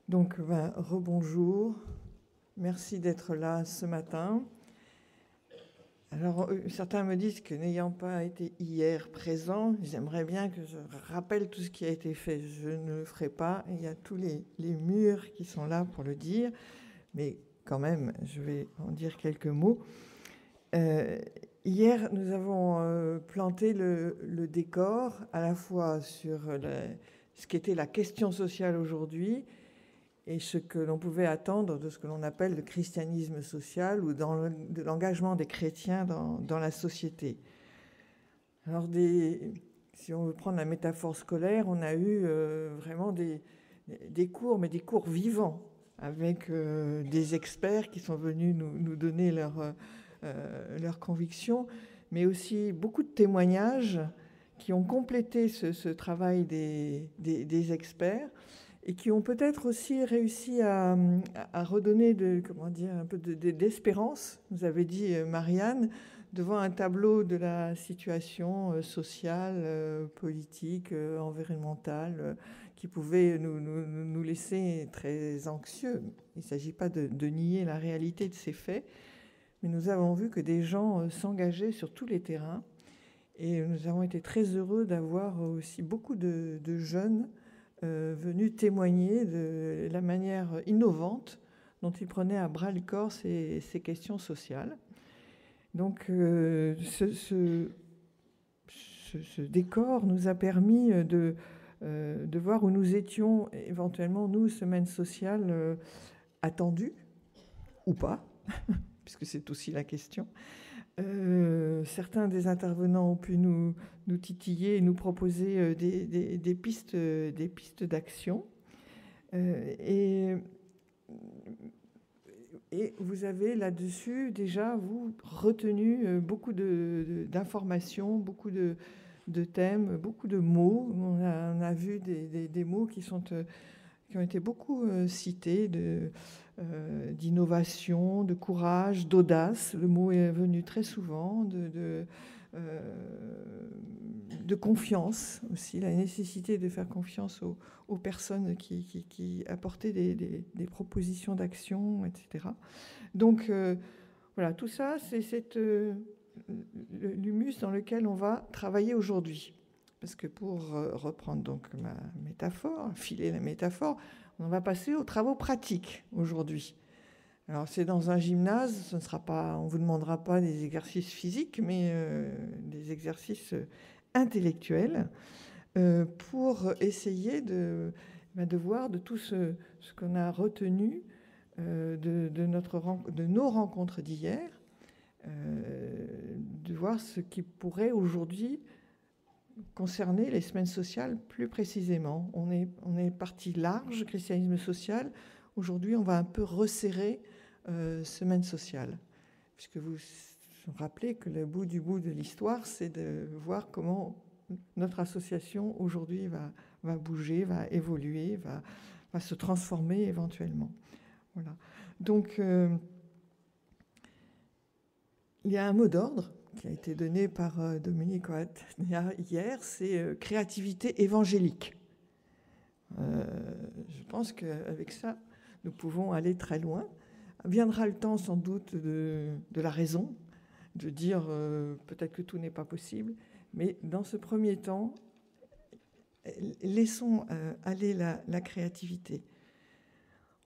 Donc, rebonjour. Merci d'être là ce matin. Alors, certains me disent que n'ayant pas été hier présent, j'aimerais bien que je rappelle tout ce qui a été fait. Je ne le ferai pas. Il y a tous les murs qui sont là pour le dire. Mais quand même, je vais en dire quelques mots. Hier, nous avons planté le décor à la fois sur ce qu'était la question sociale aujourd'hui et ce que l'on pouvait attendre de ce que l'on appelle le christianisme social ou de l'engagement des chrétiens dans la société. Alors, si on veut prendre la métaphore scolaire, on a eu vraiment des cours, mais des cours vivants, avec des experts qui sont venus nous donner leurs convictions, mais aussi beaucoup de témoignages qui ont complété ce travail des experts et qui ont peut-être aussi réussi à redonner un peu d'espérance, nous avait dit Marianne, devant un tableau de la situation sociale, politique, environnementale, qui pouvait nous laisser très anxieux. Il ne s'agit pas de nier la réalité de ces faits, mais nous avons vu que des gens s'engageaient sur tous les terrains, et nous avons été très heureux d'avoir aussi beaucoup de jeunes venus témoigner de la manière innovante dont ils prenaient à bras le corps ces questions sociales. Donc ce décor nous a permis de voir où nous étions éventuellement, nous, semaine sociale attendue, ou pas, puisque c'est aussi la question. Certains des intervenants ont pu nous titiller et nous proposer des pistes d'action. Et vous avez là-dessus déjà, vous, retenu beaucoup d'informations, beaucoup de thèmes, beaucoup de mots. On a vu des mots qui ont été beaucoup cités, d'innovation, de courage, d'audace. Le mot est venu très souvent, de confiance aussi, la nécessité de faire confiance aux personnes qui apportaient des propositions d'action, etc. Donc voilà, tout ça, c'est l'humus dans lequel on va travailler aujourd'hui. Parce que pour reprendre donc ma métaphore, filer la métaphore, on va passer aux travaux pratiques aujourd'hui. Alors c'est dans un gymnase, ce ne sera pas, on ne vous demandera pas des exercices physiques, mais des exercices intellectuels pour essayer de voir de tout ce qu'on a retenu de nos rencontres d'hier, de voir ce qui pourrait aujourd'hui concerner les semaines sociales plus précisément. On est parti large, christianisme social. Aujourd'hui, on va un peu resserrer semaine sociale, puisque vous vous rappelez que le bout du bout de l'histoire, c'est de voir comment notre association aujourd'hui va bouger, va évoluer, va se transformer éventuellement. Voilà. Donc, il y a un mot d'ordre qui a été donné par Dominique Oatnia hier, c'est créativité évangélique. Je pense qu'avec ça, nous pouvons aller très loin. Viendra le temps sans doute de la raison, de dire peut-être que tout n'est pas possible, mais dans ce premier temps, laissons aller la créativité.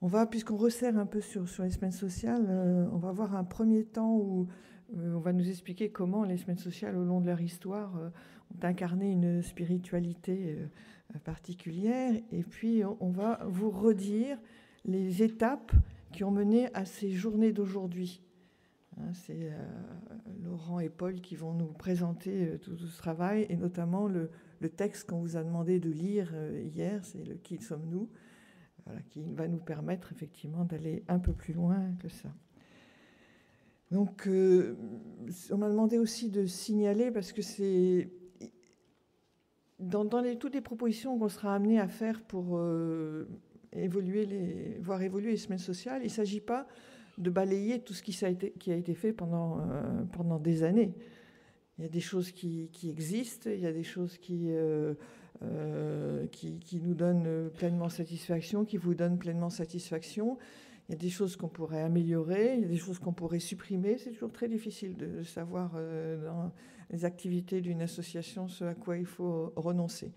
On va, puisqu'on resserre un peu sur les semaines sociales, on va voir un premier temps où on va nous expliquer comment les semaines sociales, au long de leur histoire, ont incarné une spiritualité particulière. Et puis, on va vous redire les étapes qui ont mené à ces journées d'aujourd'hui. C'est Laurent et Paul qui vont nous présenter tout ce travail, et notamment le texte qu'on vous a demandé de lire hier, c'est le « Qui sommes-nous » ? Voilà, qui va nous permettre effectivement d'aller un peu plus loin que ça. Donc, on m'a demandé aussi de signaler, parce que c'est dans toutes les propositions qu'on sera amené à faire pour voir évoluer les semaines sociales, il ne s'agit pas de balayer tout ce qui a été fait pendant des années. Il y a des choses qui existent, il y a des choses qui qui nous donnent pleinement satisfaction, qui vous donnent pleinement satisfaction. Il y a des choses qu'on pourrait améliorer, il y a des choses qu'on pourrait supprimer. C'est toujours très difficile de savoir dans les activités d'une association ce à quoi il faut renoncer.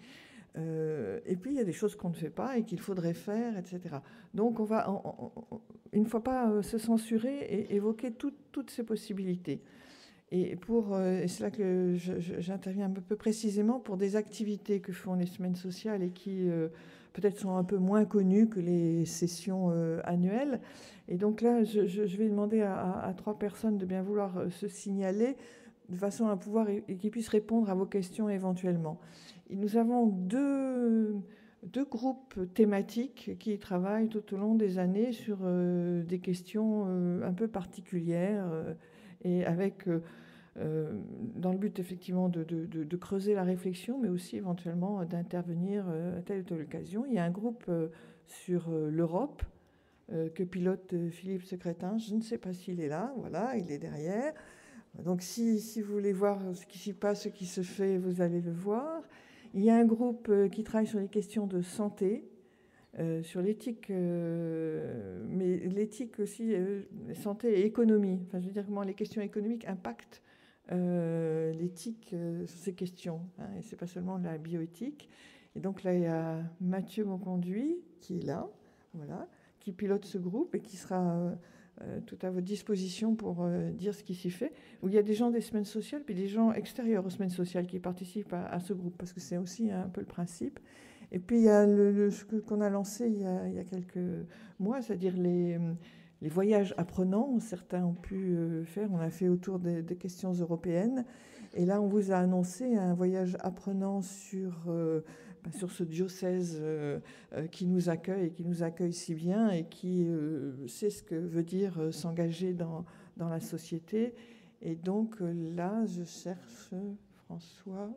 Et puis, il y a des choses qu'on ne fait pas et qu'il faudrait faire, etc. Donc, on va, il ne faut pas se censurer et évoquer toutes ces possibilités. Et c'est là que j'interviens un peu précisément pour des activités que font les semaines sociales et qui peut-être sont un peu moins connues que les sessions annuelles. Et donc là, je vais demander à 3 personnes de bien vouloir se signaler de façon à pouvoir et qu'ils puissent répondre à vos questions éventuellement. Et nous avons deux groupes thématiques qui travaillent tout au long des années sur des questions un peu particulières et avec, dans le but effectivement de creuser la réflexion, mais aussi éventuellement d'intervenir à telle ou telle occasion. Il y a un groupe sur l'Europe que pilote Philippe Secrétin. Je ne sais pas s'il est là. Voilà, il est derrière. Donc si vous voulez voir ce qui s'y passe, ce qui se fait, vous allez le voir. Il y a un groupe qui travaille sur les questions de santé, sur l'éthique, mais l'éthique aussi, santé et économie. Enfin, je veux dire comment les questions économiques impactent l'éthique sur ces questions. Hein, et c'est pas seulement la bioéthique. Et donc là, il y a Mathieu Monconduit qui est là, voilà, qui pilote ce groupe et qui sera tout à votre disposition pour dire ce qui s'y fait. Où il y a des gens des semaines sociales, puis des gens extérieurs aux semaines sociales qui participent à ce groupe, parce que c'est aussi un peu le principe. Et puis il y a ce qu'on a lancé il y a quelques mois, c'est-à-dire les voyages apprenants. Certains ont pu faire, on a fait autour des questions européennes. Et là, on vous a annoncé un voyage apprenant sur ce diocèse qui nous accueille et qui nous accueille si bien et qui sait ce que veut dire s'engager dans la société. Et donc là, je cherche François,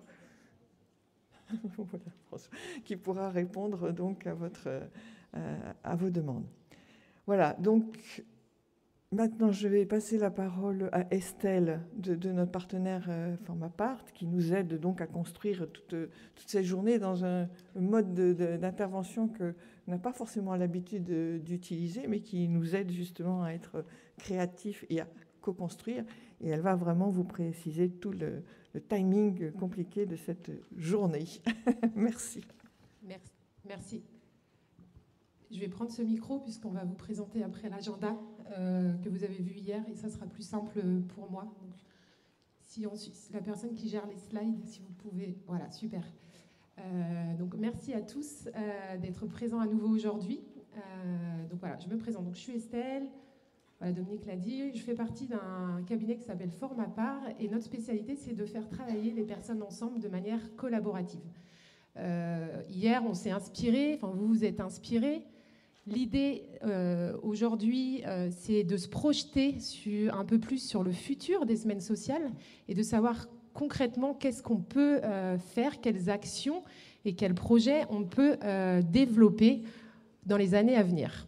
voilà, François, qui pourra répondre donc à vos demandes. Voilà, donc maintenant je vais passer la parole à Estelle de notre partenaire Formapart, qui nous aide donc à construire toute cette journée dans un mode d'intervention que on n'a pas forcément l'habitude d'utiliser, mais qui nous aide justement à être créatifs et à co-construire. Et elle va vraiment vous préciser tout le timing compliqué de cette journée. Merci. Merci. Je vais prendre ce micro puisqu'on va vous présenter après l'agenda que vous avez vu hier et ça sera plus simple pour moi. Donc, si la personne qui gère les slides, si vous pouvez, voilà, super. Donc merci à tous d'être présents à nouveau aujourd'hui. Donc voilà, je me présente. Donc je suis Estelle. Voilà, Dominique l'a dit, je fais partie d'un cabinet qui s'appelle Formapart et notre spécialité, c'est de faire travailler les personnes ensemble de manière collaborative. Hier, on s'est inspiré, enfin vous vous êtes inspirés. L'idée aujourd'hui, c'est de se projeter un peu plus sur le futur des semaines sociales et de savoir concrètement qu'est-ce qu'on peut faire, quelles actions et quels projets on peut développer dans les années à venir.